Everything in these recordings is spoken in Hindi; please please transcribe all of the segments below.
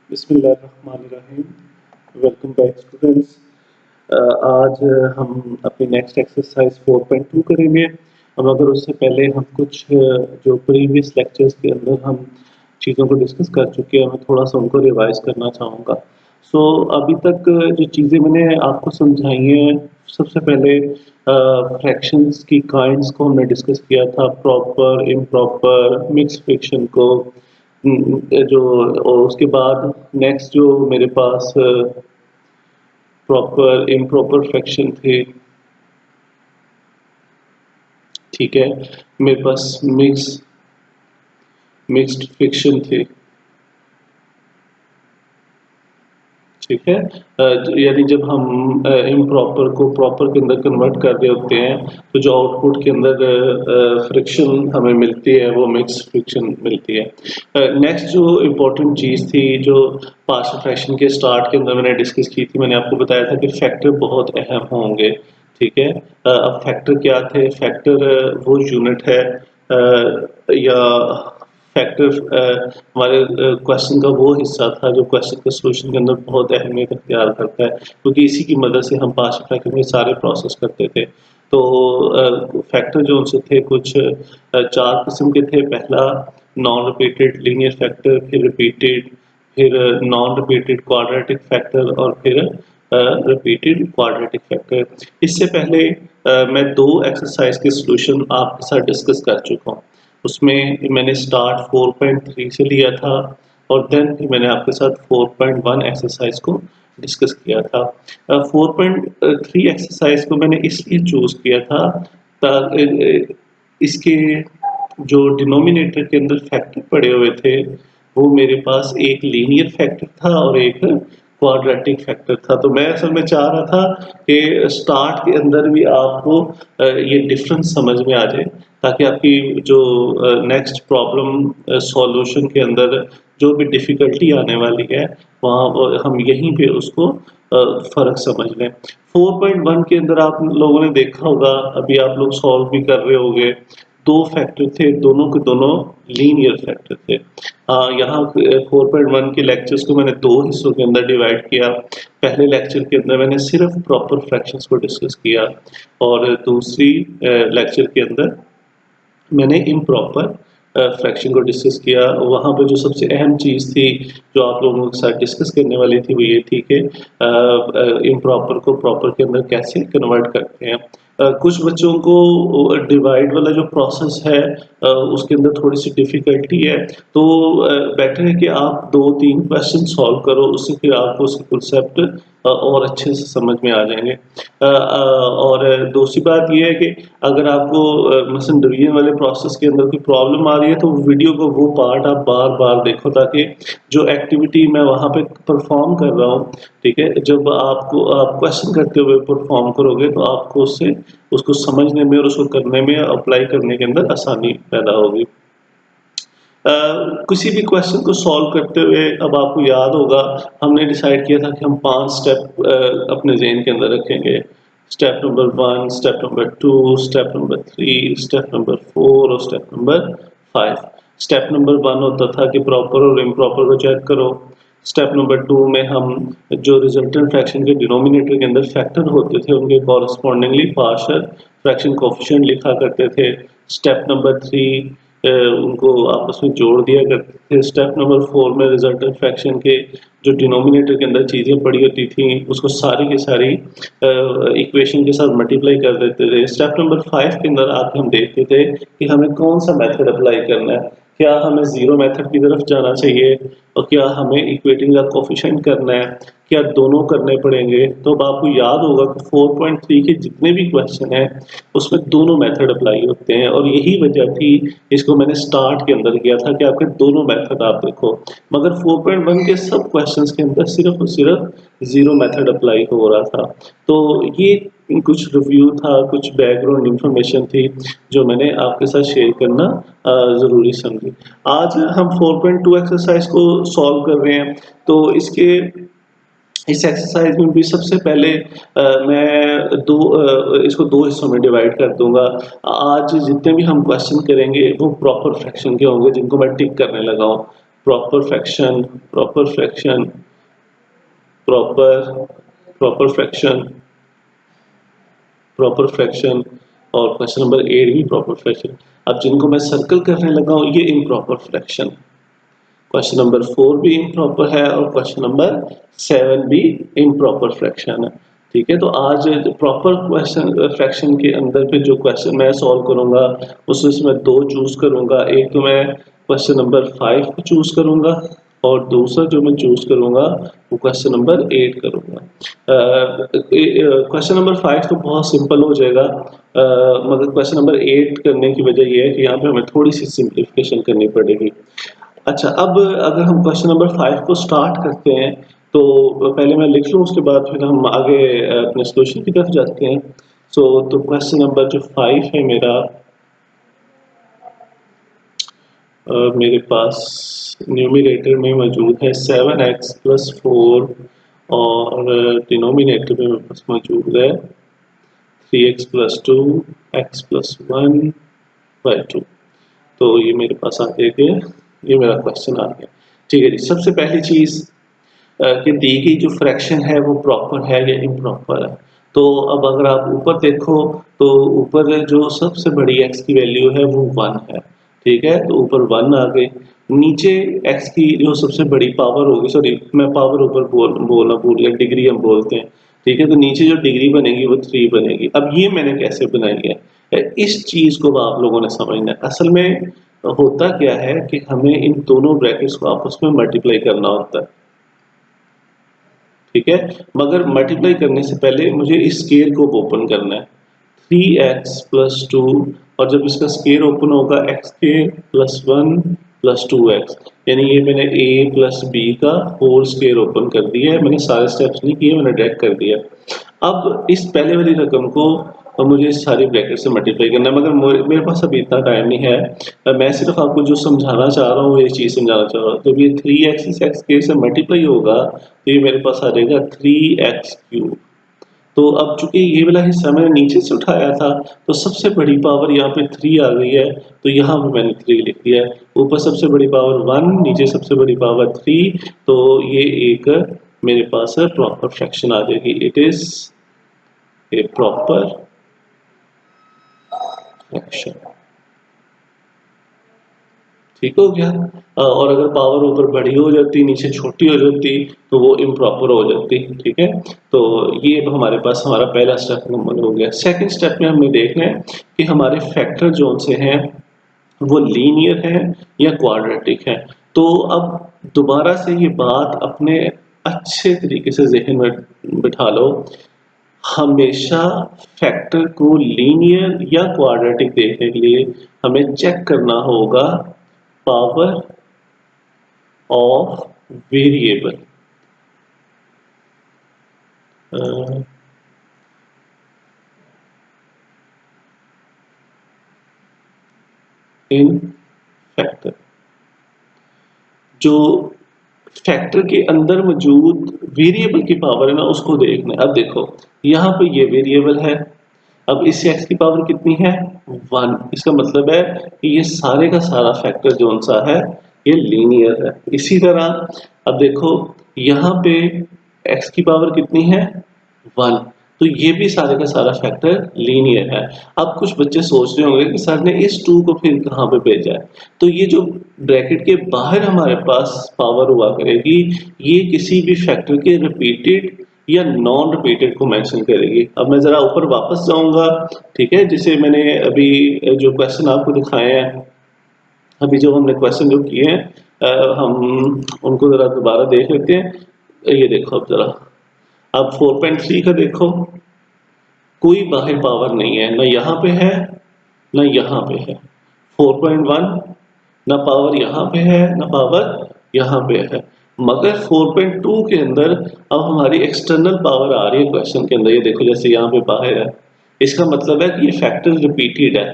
बिस्मिल्लाहिर्रहमानिर्रहीम। Welcome back students. आज हम अपनी नेक्स्ट एक्सरसाइज 4.2 करेंगे। मगर उससे पहले हम कुछ जो प्रीवियस लेक्चर्स के अंदर हम चीज़ों को डिस्कस कर चुके हैं, मैं थोड़ा-सा उनको रिवाइज़ करना चाहूँगा। अभी तक जो चीज़ें मैंने आपको समझाई हैं, सबसे पहले फ्रैक्शंस की काइंड्स को हमने डिस्कस किया था, प्रॉपर, इम्प्रॉपर, मिक्स्ड फ्रैक्शन को। जो और उसके बाद नेक्स्ट जो मेरे पास प्रॉपर इम्प्रॉपर फ्रैक्शन थे, ठीक है। मेरे पास मिक्स्ड फ्रैक्शन थे, ठीक है। यानी जब हम इम्प्रॉपर को प्रॉपर के अंदर कन्वर्ट कर रहे होते हैं, तो जो आउटपुट के अंदर फ्रिक्शन हमें मिलती है वो मिक्स्ड फ्रिक्शन मिलती है। नेक्स्ट जो इम्पोर्टेंट चीज़ थी, जो पार्शियल फ्रैक्शन के स्टार्ट के अंदर मैंने डिस्कस की थी, मैंने आपको बताया था कि फैक्टर बहुत अहम होंगे, ठीक है। अब फैक्टर क्या थे? फैक्टर वो यूनिट है या फैक्टर हमारे क्वेश्चन का वो हिस्सा था जो क्वेश्चन के सॉल्यूशन के अंदर बहुत अहमियत इख्तियार करता है, क्योंकि इसी की मदद से हम पार्शियल फ्रैक्शन के सारे प्रोसेस करते थे। तो फैक्टर जो उनसे थे कुछ चार किस्म के थे। पहला नॉन रिपीटेड लीनियर फैक्टर, फिर रिपीटेड, फिर नॉन रिपीटेड क्वाड्रेटिक फैक्टर और फिर रिपीटेड क्वाड्रेटिक फैक्टर। इससे पहले मैं दो एक्सरसाइज के सॉल्यूशन आपके साथ डिस्कस कर चुका हूँ। उसमें मैंने स्टार्ट 4.3 से लिया था और देन मैंने आपके साथ 4.1 एक्सरसाइज को डिस्कस किया था। 4.3 एक्सरसाइज को मैंने इसलिए चूज़ किया था इसके जो डिनोमिनेटर के अंदर फैक्टर पड़े हुए थे, वो मेरे पास एक लीनियर फैक्टर था और एक क्वाड्रेटिक फैक्टर था। तो मैं असल में चाह रहा था कि स्टार्ट के अंदर भी आपको ये डिफरेंस समझ में आ जाए, ताकि आपकी जो नेक्स्ट प्रॉब्लम सॉल्यूशन के अंदर जो भी डिफ़िकल्टी आने वाली है, वहाँ हम यहीं पे उसको फ़र्क समझ लें। 4.1 के अंदर आप लोगों ने देखा होगा, अभी आप लोग सॉल्व भी कर रहे होंगे, 2 फैक्टर थे, दोनों के दोनों लीनियर फैक्टर थे। यहाँ 4.1 के लेक्चर्स को मैंने 2 हिस्सों के अंदर डिवाइड किया। पहले लेक्चर के अंदर मैंने सिर्फ प्रॉपर फ्रैक्शंस को डिस्कस किया और दूसरी लेक्चर के अंदर मैंने इम्प्रॉपर फ्रैक्शन को डिस्कस किया। वहाँ पे जो सबसे अहम चीज़ थी, जो आप लोगों के साथ डिस्कस करने वाली थी, वो ये थी कि इम्प्रॉपर को प्रॉपर के अंदर कैसे कन्वर्ट करते हैं। कुछ बच्चों को डिवाइड वाला जो प्रोसेस है उसके अंदर थोड़ी-सी डिफ़िकल्टी है, तो बेटर है कि आप 2-3 क्वेश्चन सॉल्व करो, उससे फिर आपको उसके कॉन्सेप्ट और अच्छे से समझ में आ जाएँगे। और दूसरी बात ये है कि अगर आपको मसलन डिवीजन वाले प्रोसेस के अंदर कोई प्रॉब्लम आ रही है, तो वीडियो को वो पार्ट आप बार-बार देखो, ताकि जो एक्टिविटी मैं वहाँ पे परफ़ॉर्म कर रहा हूँ, ठीक है? जब आप क्वेश्चन करते हुए परफ़ॉर्म करोगे, तो आपको उससे उसको समझने में और उसको करने में, अप्लाई करने के अंदर आसानी पैदा होगी। किसी भी क्वेश्चन को सॉल्व करते हुए अब आपको याद होगा, हमने डिसाइड किया था कि हम 5 स्टेप अपने ज़हन के अंदर रखेंगे। Step number 1, step number 2, step number 3, step number 4 और स्टेप नंबर 5। स्टेप नंबर 1 होता था कि प्रॉपर और इम्प्रॉपर को चेक करो। स्टेप नंबर 2 में हम जो रिजल्टेंट फ्रैक्शन के डिनोमिनेटर के अंदर फैक्टर होते थे, उनके कॉरेस्पॉन्डिंगली पार्शियल फ्रैक्शन कोएफिशिएंट लिखा करते थे। स्टेप नंबर 3 उनको आपस में जोड़ दिया करते थे। स्टेप नंबर 4 में रिजल्टेंट फ्रैक्शन के जो डिनोमिनेटर के अंदर चीज़ें पड़ी होती थी, उसको सारी की सारी इक्वेशन के साथ मल्टीप्लाई कर देते थे। स्टेप नंबर 5 के अंदर आके हम देखते थे कि हमें कौन सा मेथड अप्लाई करना है। क्या हमें ज़ीरो मेथड की तरफ जाना चाहिए और क्या हमें इक्वेटिंग का कोएफिशिएंट करना है, क्या दोनों करने पड़ेंगे? तो अब आपको याद होगा कि 4.3 के जितने भी क्वेश्चन हैं, उसमें दोनों मेथड अप्लाई होते हैं और यही वजह थी, इसको मैंने स्टार्ट के अंदर किया था कि आपके दोनों मेथड आप देखो। मगर 4.1 के सब क्वेश्चंस के अंदर सिर्फ और सिर्फ ज़ीरो मेथड अप्लाई हो रहा था। तो ये कुछ रिव्यू था, कुछ बैकग्राउंड इंफॉर्मेशन थी, जो मैंने आपके साथ शेयर करना ज़रूरी समझी। आज हम 4.2 एक्सरसाइज को सॉल्व कर रहे हैं, तो इस एक्सरसाइज में भी सबसे पहले मैं इसको 2 हिस्सों में डिवाइड कर दूँगा। आज जितने भी हम क्वेश्चन करेंगे, वो प्रॉपर फ्रैक्शन के होंगे, जिनको मैं टिक करने लगा हूँ। Proper fraction, proper fraction, proper proper fraction, proper fraction, और क्वेश्चन नंबर 8 भी प्रॉपर फ्रैक्शन। अब जिनको मैं सर्कल करने लगा हूँ ये इम्प्रॉपर फ्रैक्शन। क्वेश्चन नंबर 4 भी इम्प्रॉपर है और क्वेश्चन नंबर 7 भी इम्प्रॉपर फ्रैक्शन है। ठीक है, तो आज प्रॉपर क्वेश्चन फ्रैक्शन के अंदर पे जो क्वेश्चन मैं सॉल्व करूंगा उसमें से मैं 2 चूज करूंगा। एक तो मैं क्वेश्चन नंबर 5 को चूज करूंगा और दूसरा जो मैं चूज करूंगा वो क्वेश्चन नंबर 8 करूंगा। क्वेश्चन नंबर 5 तो बहुत सिंपल हो जाएगा, मगर क्वेश्चन नंबर 8 करने की वजह ये है कि यहाँ पे हमें थोड़ी सी सिंप्लीफिकेशन करनी पड़ेगी। अच्छा, अब अगर हम क्वेश्चन नंबर 5 को स्टार्ट करते हैं तो पहले मैं लिख लूँ, उसके बाद फिर हम आगे अपने सॉल्यूशन की तरफ जाते हैं। तो क्वेश्चन नंबर जो 5 है मेरा, मेरे पास न्यूमरेटर में मौजूद है 7x प्लस 4 और डिनोमिनेटर में मेरे पास मौजूद है 3x plus 2 x plus 1 by 2। तो ये मेरे पास आ गया कि ये मेरा क्वेश्चन आ गया। ठीक है जी, सबसे पहली चीज कि दी गई जो फ्रैक्शन है वो प्रॉपर है या इम्प्रॉपर है। तो अब अगर आप ऊपर देखो तो ऊपर जो सबसे बड़ी x की वैल्यू है वो 1 है। ठीक है, तो ऊपर 1 आ गए। नीचे x की जो सबसे बड़ी पावर होगी, सॉरी मैं पावर ऊपर बोलना भूल गया, डिग्री हम बोलते हैं। ठीक है, तो नीचे जो डिग्री बनेगी वो 3 बनेगी। अब ये मैंने कैसे बनाई है, इस चीज को आप लोगों ने समझना है। असल में होता क्या है कि हमें इन दोनों ब्रैकेट्स को आपस में मल्टीप्लाई करना होता है। ठीक है, मगर मल्टीप्लाई करने से पहले मुझे इस स्केयर को ओपन करना है 3x प्लस 2, और जब इसका स्केयर ओपन होगा x के प्लस 1 प्लस 2x, यानी ये मैंने a प्लस b का होल स्केयर ओपन कर दिया है। मैंने सारे स्टेप्स नहीं किए, मैंने डायरेक्ट कर दिया। अब इस पहले वाली रकम को मुझे सारी ब्रैकेट से मल्टीप्लाई करना है, मगर मेरे पास अभी इतना टाइम नहीं है। मैं सिर्फ आपको जो समझाना चाह रहा हूँ ये चीज़ समझाना चाह रहा हूँ। जब ये 3x इस x के से मल्टीप्लाई होगा तो ये मेरे पास आ जाएगा 3x क्यूब। तो अब चूंकि ये वाला हिस्सा मैंने नीचे से उठाया था तो सबसे बड़ी पावर यहाँ पे 3 आ गई है, तो यहाँ पे मैंने 3 लिख दिया है। ऊपर सबसे बड़ी पावर 1, नीचे सबसे बड़ी पावर 3, तो ये एक मेरे पास प्रॉपर फ्रैक्शन आ जाएगी। It is a proper fraction. ठीक हो गया। और अगर पावर ऊपर बड़ी हो जाती नीचे छोटी हो जाती तो वो इम्प्रॉपर हो जाती। ठीक है, तो ये हमारे पास हमारा पहला स्टेप नंबर हो गया। सेकंड स्टेप में हमें देखना है कि हमारे फैक्टर जो से हैं वो लीनियर है या क्वाड्रेटिक है। तो अब दोबारा से ये बात अपने अच्छे तरीके से ज़हन में बिठा लो। हमेशा फैक्टर को लीनियर या क्वाड्रेटिक देखने के लिए हमें चेक करना होगा power of variable in factor. जो फैक्टर के अंदर मौजूद वेरिएबल की पावर है ना उसको देखना है। अब देखो यहाँ पे ये वेरिएबल है, अब इस x की पावर कितनी है 1। इसका मतलब है कि ये सारे का सारा फैक्टर जो सा है ये लीनियर है। इसी तरह अब देखो यहाँ पे x की पावर कितनी है 1, तो ये भी सारे का सारा फैक्टर लीनियर है। अब कुछ बच्चे सोच रहे होंगे कि सर ने इस 2 को फिर कहाँ पे भेजा है, तो ये जो ब्रैकेट के बाहर हमारे पास पावर हुआ करेगी ये किसी भी फैक्टर के रिपीटेड या नॉन रिपीटेड को मेंशन करेगी। अब मैं जरा ऊपर वापस जाऊंगा। ठीक है, जिसे मैंने अभी जो क्वेश्चन आपको दिखाए हैं, अभी जो हमने क्वेश्चन जो किए हैं हम उनको जरा दोबारा देख लेते हैं। ये देखो अब जरा, अब 4.3 का देखो, कोई बाहर पावर नहीं है, ना यहाँ पे है ना यहाँ पे है। 4.1 ना पावर यहाँ पे है ना पावर यहाँ पे है, मगर 4.2 के अंदर अब हमारी एक्सटर्नल पावर आ रही है क्वेश्चन के अंदर। ये देखो जैसे यहाँ पे बाहर है, इसका मतलब है कि ये फैक्टर रिपीटेड है,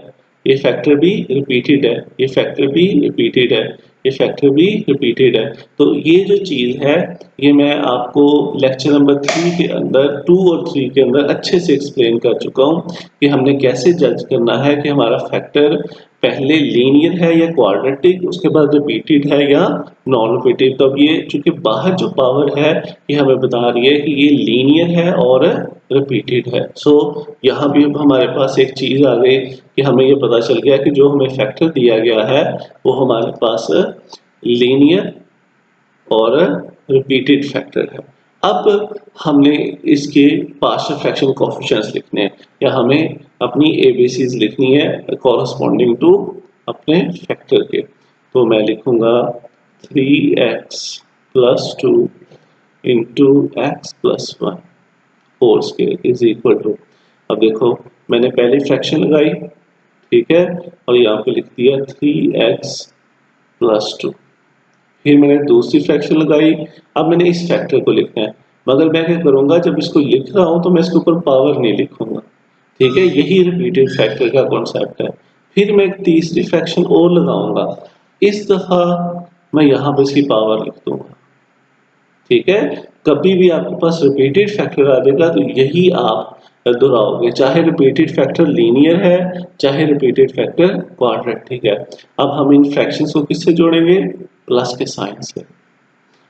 ये फैक्टर भी रिपीटेड है, ये फैक्टर भी रिपीटेड है, ये फैक्टर भी रिपीटेड है। तो ये जो चीज़ है ये मैं आपको लेक्चर नंबर 3 के अंदर 2 और 3 के अंदर अच्छे से एक्सप्लेन कर चुका हूँ कि हमने कैसे जज करना है कि हमारा फैक्टर पहले लीनियर है या क्वाड्रेटिक, उसके बाद रिपीटेड है या नॉन रिपीटेड। तो अब ये चूंकि बाहर जो पावर है ये हमें बता रही है कि ये लीनियर है और रिपीटेड है। सो यहाँ भी अब हमारे पास एक चीज आ गई कि हमें ये पता चल गया कि जो हमें फैक्टर दिया गया है वो हमारे पास लीनियर और रिपीटेड फैक्टर है। अब हमने इसके पार्शियल फ्रैक्शन कोएफिशिएंट्स लिखने हैं या हमें अपनी एबीसीज लिखनी है कॉरस्पॉन्डिंग टू अपने फैक्टर के। तो मैं लिखूंगा 3x plus 2 into x plus 1 whole square is equal to, अब देखो मैंने पहली फ्रैक्शन लगाई, ठीक है, और यहाँ पे लिख दिया 3x प्लस 2। फिर मैंने दूसरी फ्रैक्शन लगाई, अब मैंने इस फैक्टर को लिखना है, मगर मैं क्या करूंगा जब इसको लिख रहा हूं तो मैं इसके ऊपर पावर नहीं लिखूंगा, ठीक है, यही रिपीटेड फैक्टर का कॉन्सेप्ट है। फिर मैं एक तीसरी फ्रैक्शन और लगाऊंगा, इस दफा मैं यहां पर इसकी पावर लिख दूंगा, ठीक है। कभी भी आपके पास रिपीटेड फैक्टर आ जाएगा तो यही आप दोहराओगे, चाहे रिपीटेड फैक्टर लीनियर है चाहे रिपीटेड फैक्टर क्वाड्रेटिक है। अब हम इन फ्रैक्शंस को किससे जोड़ेंगे, प्लस के साइन से।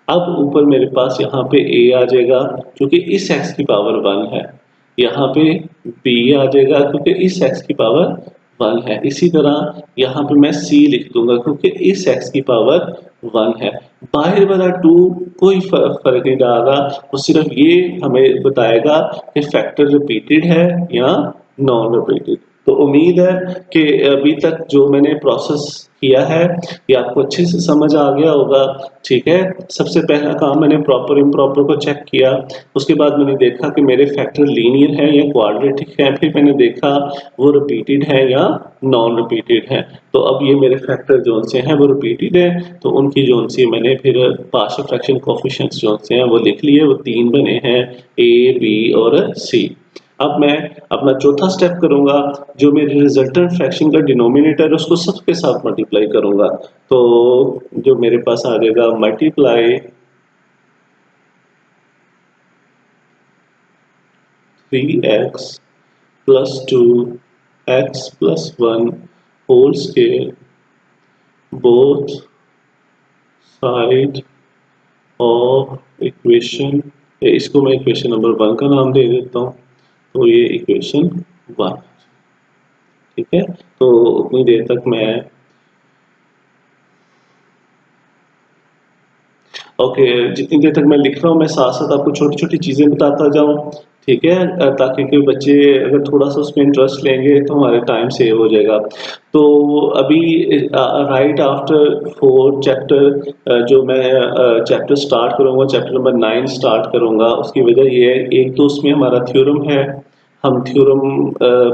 अब ऊपर मेरे पास यहाँ पे a आ जाएगा क्योंकि इस x की पावर 1 है, यहाँ पे b आ जाएगा क्योंकि इस x की पावर 1 है। इसी तरह यहाँ पे मैं c लिख दूंगा क्योंकि इस x की पावर 1 है। बाहर वाला 2 कोई फर्क नहीं डालेगा, वो सिर्फ ये हमें बताएगा कि फैक्टर रिपीटेड है या नॉन रिपीटेड। तो उम्मीद है कि अभी तक जो मैंने प्रोसेस किया है ये आपको अच्छे से समझ आ गया होगा, ठीक है। सबसे पहला काम मैंने प्रॉपर इम्प्रॉपर को चेक किया, उसके बाद मैंने देखा कि मेरे फैक्टर लीनियर है या क्वाड्रेटिक है, फिर मैंने देखा वो रिपीटेड है या नॉन रिपीटेड है। तो अब ये मेरे फैक्टर जोन से हैं वो रिपीटेड है, तो उनकी जोन से मैंने फिर पार्शियल फ्रैक्शन कोएफिशिएंट्स जोन से हैं वो लिख लिए, वो 3 बने हैं a b और c। अब मैं अपना चौथा स्टेप करूंगा, जो मेरे रिजल्टेंट फ्रैक्शन का डिनोमिनेटर है उसको सबके साथ मल्टीप्लाई करूंगा। तो जो मेरे पास आ जाएगा multiply 3x plus 2 x plus 1 whole square both side of equation, इसको मैं इक्वेशन नंबर 1 का नाम दे देता हूँ, तो ये इक्वेशन 1, ठीक है। तो उतनी देर तक मैं ओके जितनी देर तक मैं लिख रहा हूँ मैं साथ साथ आपको छोटी छोटी चीजें बताता जाऊँ, ठीक है, ताकि कि बच्चे अगर थोड़ा सा उसमें इंटरेस्ट लेंगे तो हमारे टाइम सेव हो जाएगा। तो अभी राइट आफ्टर 4 चैप्टर जो मैं चैप्टर स्टार्ट करूँगा, चैप्टर नंबर 9 स्टार्ट करूँगा, उसकी वजह ये है एक तो उसमें हमारा थ्योरम है, हम थ्योरम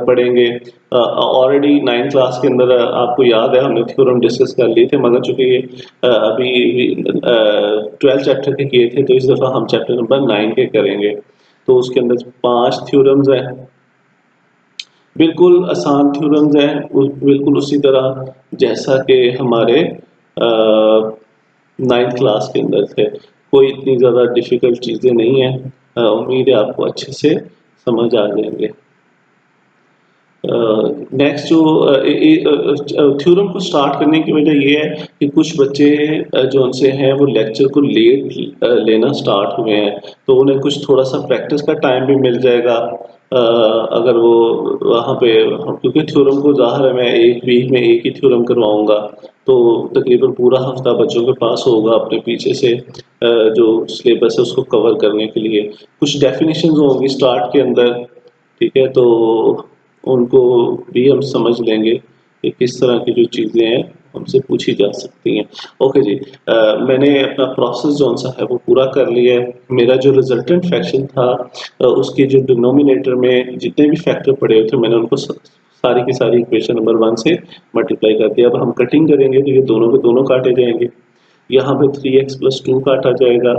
पढ़ेंगे। ऑलरेडी 9th क्लास के अंदर आपको याद है हमने थ्योरम डिस्कस कर लिए थे, मगर चूंकि अभी 12th चैप्टर के किए थे तो इस दफ़ा हम चैप्टर नंबर 9 के करेंगे। तो उसके अंदर 5 थ्योरम्स हैं, बिल्कुल आसान थ्योरम्स हैं, बिल्कुल उसी तरह जैसा कि हमारे 9th क्लास के अंदर थे, कोई इतनी ज़्यादा डिफ़िकल्ट चीज़ें नहीं हैं। उम्मीद है आपको अच्छे से समझ आ जाएंगे। नेक्स्ट जो थ्योरम को स्टार्ट करने की वजह ये है कि कुछ बच्चे जो उनसे हैं वो लेक्चर को लेट लेना स्टार्ट हुए हैं, तो उन्हें कुछ थोड़ा सा प्रैक्टिस का टाइम भी मिल जाएगा अगर वो वहाँ पे, क्योंकि थ्योरम को ज़ाहिर है मैं एक वीक में एक ही थ्योरम करवाऊँगा, तो तकरीबन पूरा हफ्ता बच्चों के पास होगा अपने पीछे से जो सिलेबस है उसको कवर करने के लिए। कुछ डेफिनेशंस होंगी स्टार्ट के अंदर, ठीक है, तो उनको भी हम समझ लेंगे कि किस तरह की जो चीज़ें हैं हमसे पूछी जा सकती हैं। ओके जी, मैंने अपना प्रोसेस जो सा है वो पूरा कर लिया है। मेरा जो रिजल्टेंट फ्रैक्शन था उसके जो डिनोमिनेटर में जितने भी फैक्टर पड़े हुए थे मैंने उनको सारी की सारी इक्वेशन नंबर 1 से मल्टीप्लाई कर दिया। अब हम कटिंग करेंगे तो ये दोनों के दोनों काटे जाएंगे, यहाँ पे 3x प्लस 2 काटा जाएगा,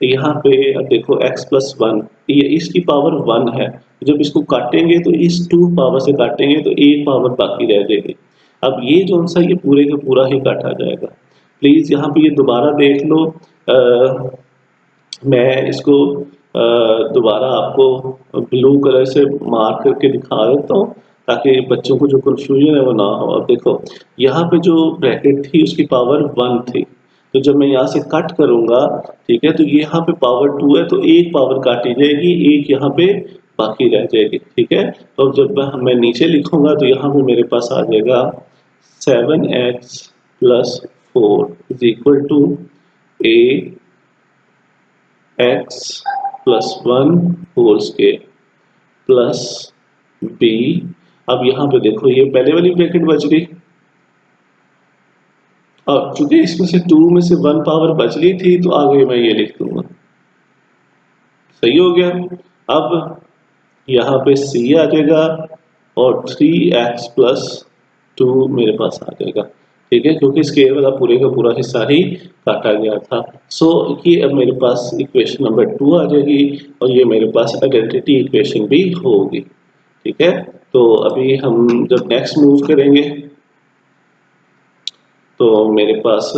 यहाँ पे अब देखो x प्लस 1, ये इसकी पावर 1 है, जब इसको काटेंगे तो इस 2 पावर से काटेंगे तो एक पावर बाकी रह जाएगी। अब ये जो सा ये पूरे का पूरा ही काटा जाएगा। प्लीज यहाँ पे ये दोबारा देख लो, मैं इसको दोबारा आपको ब्लू कलर से मार्क करके दिखा देता हूँ ताकि बच्चों को जो कंफ्यूजन है वो ना हो। अब देखो यहाँ पे जो ब्रैकेट थी उसकी पावर 1 थी, तो जब मैं यहाँ से कट करूंगा, ठीक है, तो ये यहाँ पे पावर 2 है, तो एक पावर काटी जाएगी, एक यहाँ पे बाकी रह जाएगी, ठीक है। तो अब जब मैं नीचे लिखूंगा तो यहाँ पे मेरे पास आ जाएगा 7x plus 4 is equal to A x plus 1 whole square plus b. अब यहाँ पे देखो ये पहले वाली ब्रैकेट बच गई, और चूंकि इसमें से 2 में से 1 पावर बच गई थी तो आगे मैं ये लिख दूंगा, सही हो गया। अब यहाँ पे c आ जाएगा और 3x प्लस 2 मेरे पास आ जाएगा, ठीक है, क्योंकि स्केयर वाला पूरे का पूरा हिस्सा ही काटा गया था। सो ये अब मेरे पास इक्वेशन नंबर 2 आ जाएगी, और ये मेरे पास आइडेंटिटी इक्वेशन भी होगी, ठीक है। तो अभी हम जब नेक्स्ट मूव करेंगे तो मेरे पास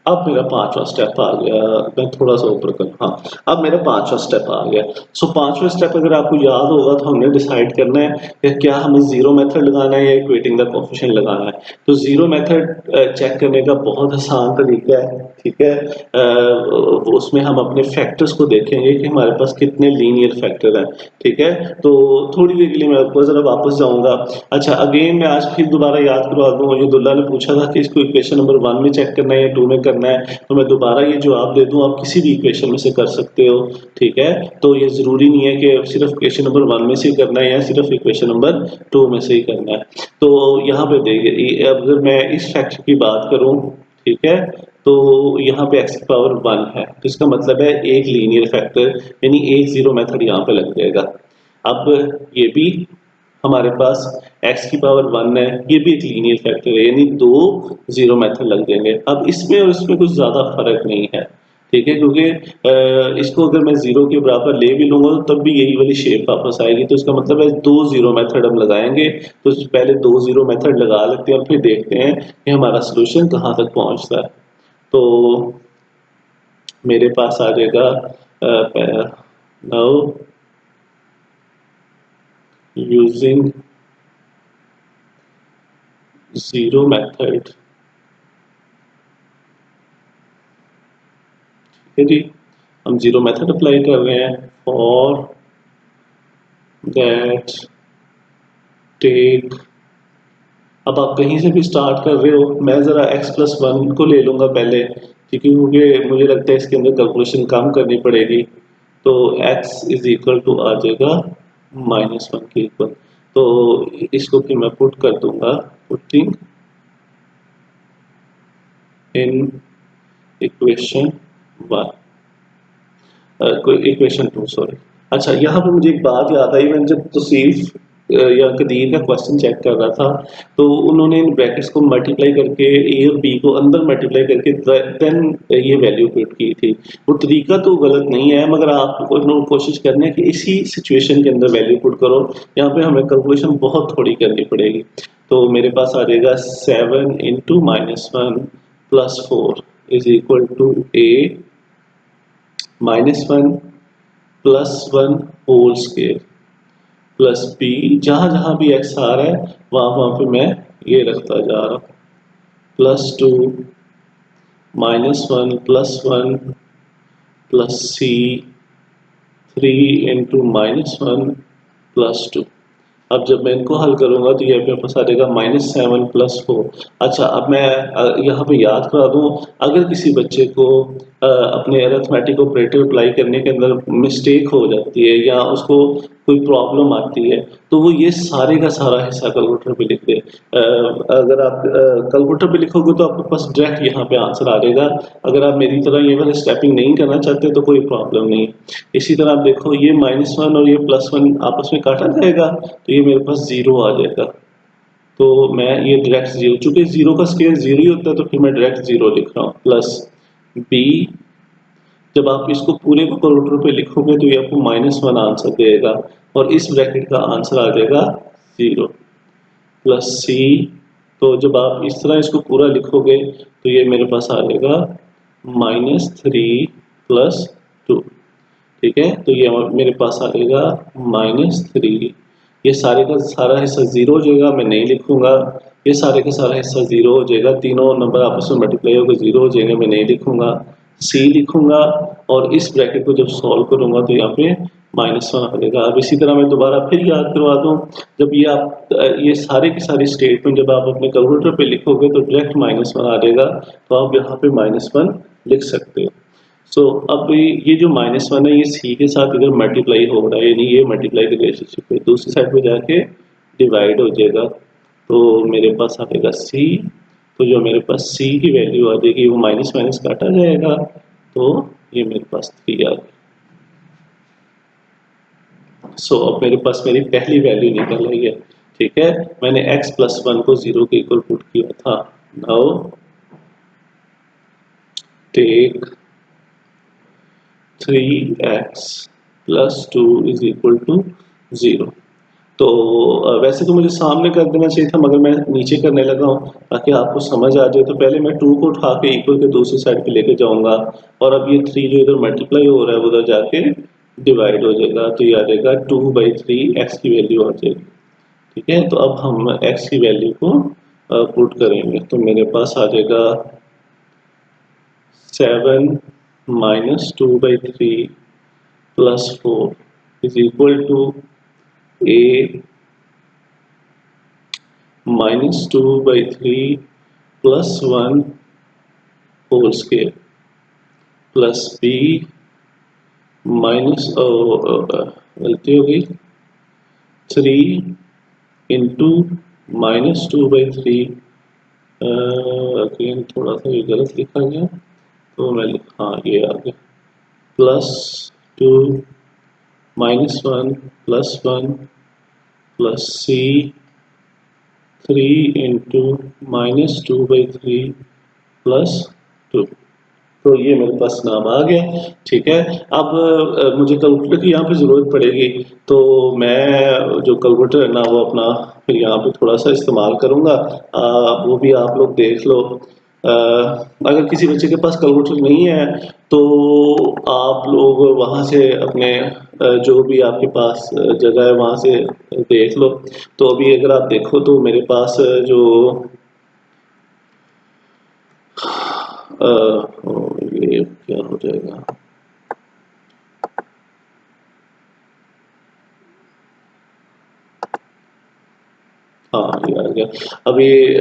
अब मेरा पांचवा स्टेप आ गया। मैं थोड़ा सा ऊपर कर, हाँ, अब मेरा पांचवा स्टेप आ गया। सो पांचवा स्टेप अगर आपको याद होगा तो हमने डिसाइड करना है कि क्या हमें जीरो मेथड लगाना है या इक्वेटिंग द कोफिशिएंट लगाना है। तो जीरो मेथड चेक करने का बहुत आसान तरीका है, ठीक है। उसमें हम अपने फैक्टर्स को देखेंगे कि हमारे पास कितने लीनियर फैक्टर हैं, ठीक है। तो थोड़ी देर के लिए मैं ऊपर जरा वापस जाऊंगा। अच्छा, अगेन मैं आज फिर दोबारा याद करवा दूं, ये दुल्ला ने पूछा था कि इसको इक्वेशन नंबर 1 में चेक करना है या 2 में करना है, तो मैं दोबारा ये जवाब दे दूं, आप किसी भी इक्वेशन में से कर सकते हो, ठीक है। तो ये जरूरी नहीं है कि सिर्फ इक्वेशन नंबर 1 में से करना है या सिर्फ इक्वेशन नंबर 2 में से ही करना है। तो यहाँ पे देखिए, अगर मैं इस फैक्टर की बात करूं, ठीक है, तो यहाँ पे x की पावर 1 है, तो इसका मतलब है एक लीनियर फैक्टर, यानी एक जीरो मेथड यहाँ पे लग जाएगा। अब ये भी हमारे पास x की पावर 1 है, ये भी एक लीनियर फैक्टर है, यानी दो जीरो मेथड लग जाएंगे। अब इसमें और इसमें कुछ ज्यादा फर्क नहीं है, ठीक है, क्योंकि इसको अगर मैं जीरो के बराबर ले भी लूंगा तो तब भी यही वाली शेप वापस आएगी। तो इसका मतलब है दो जीरो मेथड हम लगाएंगे, तो पहले दो जीरो मेथड लगा लेते हैं और फिर देखते हैं कि हमारा सोल्यूशन कहाँ तक पहुंचता है। तो मेरे पास आ जाएगा नाउ यूजिंग जीरो मेथड, ठीक है जी, हम जीरो मेथड अप्लाई कर रहे हैं फॉर दैट टेक। अब आप कहीं से भी स्टार्ट कर रहे हो, मैं जरा x प्लस 1 को ले लूंगा पहले, ठीक है, क्योंकि मुझे लगता है इसके अंदर कैलकुलेशन कम करनी पड़ेगी। तो x इज इक्वल टू आ जाएगा -1 के इक्वल। तो इसको फिर मैं पुट कर दूंगा, पुटिंग इन इक्वेशन 1, कोई इक्वेशन 2 सॉरी। अच्छा, यहाँ पे मुझे एक बात याद आई, मैंने जब तौसीफ या कदीर का क्वेश्चन चेक कर रहा था, तो उन्होंने इन ब्रैकेट्स को मल्टीप्लाई करके ए और बी को अंदर मल्टीप्लाई करके देन ये वैल्यू पुट की थी। वो तरीका तो गलत नहीं है, मगर आपको कोशिश करनी है कि इसी सिचुएशन के अंदर वैल्यू पुट करो। यहाँ पे हमें कैलकुलेशन बहुत थोड़ी करनी पड़ेगी। तो मेरे पास आ जाएगा 7 into -1 plus 4 is equal to a -1 plus 1 whole square plus b, जहां जहां भी एक्स आ रहा है वहां वहां पे मैं ये रखता जा रहा हूं, प्लस 2 -1 प्लस 1 प्लस सी 3 इंटू -1 प्लस 2। अब जब मैं इनको हल करूंगा तो ये मेरे पास आ जाएगा -7 प्लस 4। अच्छा, अब मैं यहाँ पे याद करा दूं, अगर किसी बच्चे को अपने अरिथमेटिक ऑपरेटर अप्लाई करने के अंदर मिस्टेक हो जाती है या उसको कोई प्रॉब्लम आती है, तो वो ये सारे का सारा हिस्सा कैलकुलेटर पे लिख दे। अगर आप कैलकुलेटर पे लिखोगे तो आपके पास डायरेक्ट यहाँ पे आंसर आ जाएगा। अगर आप मेरी तरह ये वाला स्टेपिंग नहीं करना चाहते तो कोई प्रॉब्लम नहीं। इसी तरह आप देखो, ये -1 और ये +1 आपस में काटा जाएगा तो ये मेरे पास 0 आ जाएगा। तो मैं ये डायरेक्ट 0, चूंकि 0 का स्केयर 0 ही होता है तो फिर मैं डायरेक्ट 0 लिख रहा हूँ, प्लस बी। जब आप इसको पूरे को कैलकुलेटर पे लिखोगे तो ये आपको -1 आंसर देगा, और इस ब्रैकेट का आंसर आ जाएगा 0, प्लस सी तो जब आप इस तरह इसको पूरा लिखोगे तो ये मेरे पास आ जाएगा -3 + 2। ठीक है, तो ये मेरे पास आ जाएगा -3। ये सारे का सारा हिस्सा जीरो हो जाएगा, मैं नहीं लिखूंगा। ये सारे का सारा हिस्सा जीरो हो जाएगा, तीनों नंबर आपस में मल्टीप्लाई होकर जीरो हो जाएंगे, मैं नहीं लिखूंगा। सी लिखूंगा और इस ब्रैकेट को जब सॉल्व करूंगा तो यहाँ पे -1 आ जाएगा। अब इसी तरह मैं दोबारा फिर याद करवा दूं, जब ये आप ये सारे की सारी स्टेटमेंट जब आप अपने कैलकुलेटर पे लिखोगे तो डायरेक्ट -1 आ जाएगा, तो आप यहाँ पे -1 लिख सकते हो। सो अब ये जो -1 है ये सी के साथ इधर मल्टीप्लाई हो रहा है, यानी ये मल्टीप्लाई रिलेशनशिप है, दूसरी साइड पे जाके डिवाइड हो जाएगा, तो मेरे पास आएगा सी। तो जो मेरे पास सी की वैल्यू आ जाएगी वो माइनस माइनस काटा जाएगा, तो ये मेरे पास 3 आ गया। सो अब मेरे पास मेरी पहली वैल्यू निकल रही है। ठीक है, मैंने x + 1 को 0 के इक्वल पुट किया था। Now take 3x + 2 = 0। तो वैसे तो मुझे सामने कर देना चाहिए था, मगर मैं नीचे करने लगा हूँ ताकि आपको समझ आ जाए। तो पहले मैं 2 को उठा के इक्वल के दूसरी साइड पे लेके जाऊंगा, और अब ये 3 जो इधर मल्टीप्लाई हो रहा है उधर जाके डिवाइड हो जाएगा, तो ये आ जाएगा 2/3 x की वैल्यू आ जाएगी। ठीक है, तो अब हम x की वैल्यू को पुट करेंगे, तो मेरे पास आ जाएगा 7 - 2/3 + 4 = a -2/3 + 1 whole square plus b minus गलती हो गई 3 इंटू -2/3। अगेन थोड़ा सा ये गलत लिखा गया, तो मैं हाँ ये आ गया +2 -1 + 1 प्लस c 3 इंटू -2/3 + 2। तो ये मेरे पास नाम आ गया। ठीक है, अब मुझे कैलकुलेटर की यहाँ पे ज़रूरत पड़ेगी, तो मैं जो कैलकुलेटर है ना वो अपना फिर यहाँ पे थोड़ा सा इस्तेमाल करूँगा, वो भी आप लोग देख लो। अगर किसी बच्चे के पास कैलकुलेटर नहीं है तो आप लोग वहाँ से अपने जो भी आपके पास जगह है वहाँ से देख लो। तो अभी अगर आप देखो तो मेरे पास जो ये क्या हो जाएगा, हाँ ये आ गया। अब ये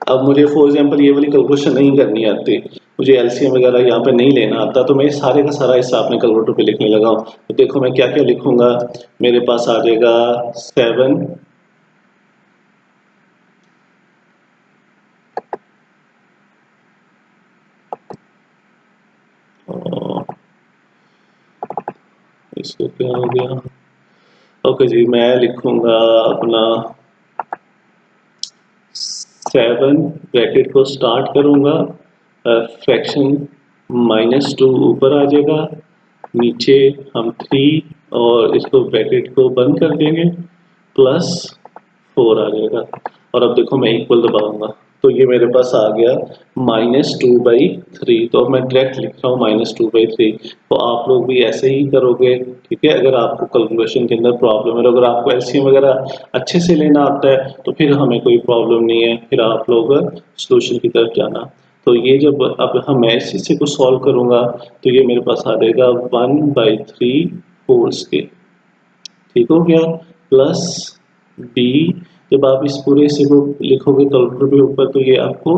अब मुझे फॉर एग्जांपल ये वाली कैलकुलेशन नहीं करनी आती, मुझे एलसीएम वगैरह यहाँ पे नहीं लेना आता, तो मैं सारे का सारा हिस्सा अपने कैलकुलेटर पे लिखने लगा हूँ। तो देखो मैं क्या क्या लिखूंगा, मेरे पास आ जाएगा 7 इसको क्या हो गया, ओके जी, मैं लिखूंगा अपना 7 ब्रैकेट को स्टार्ट करूंगा, फ्रैक्शन -2 ऊपर आ जाएगा, नीचे हम 3 और इसको ब्रैकेट को बंद कर देंगे, +4 आ जाएगा। और अब देखो मैं इक्वल दबाऊंगा तो ये मेरे पास आ गया -2/3। तो अब मैं डायरेक्ट लिख रहा हूँ -2/3। तो आप लोग भी ऐसे ही करोगे। ठीक है, अगर आपको कैलकुलेशन के अंदर प्रॉब्लम है, अगर आपको एलसीएम वगैरह अच्छे से लेना आता है तो फिर हमें कोई प्रॉब्लम नहीं है, फिर आप लोग सोल्यूशन की तरफ जाना। तो ये जब अब हम मैं इस हिस्से को सॉल्व करूंगा तो ये मेरे पास आ जाएगा 1/3 होल स्क्वायर। ठीक हो गया, प्लस बी। जब आप इस पूरे हिस्से को लिखोगे कैलकुलेटर के ऊपर तो ये आपको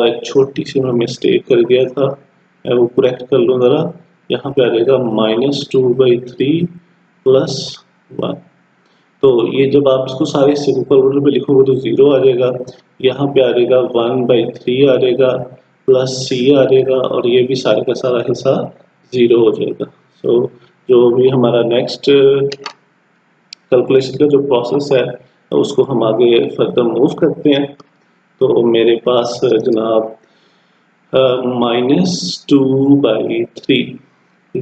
एक छोटी सी मैं मिस्टेक कर गया था, मैं वो करेक्ट कर लूँ ज़रा। यहाँ पे आ जाएगा -2/3 + 1। तो ये जब आप इसको सारे हिस्से को कैलकुलेटर पे लिखोगे तो 0 आ जाएगा। यहाँ पे आ जाएगा 1/3 आ जाएगा, प्लस सी आ जाएगा, और ये भी सारे का सारा हिस्सा 0 हो जाएगा। सो जो भी हमारा नेक्स्ट कैलकुलेशन का जो प्रोसेस है उसको हम आगे फर्दर मूव करते हैं। तो मेरे पास जनाब -2/3 = a,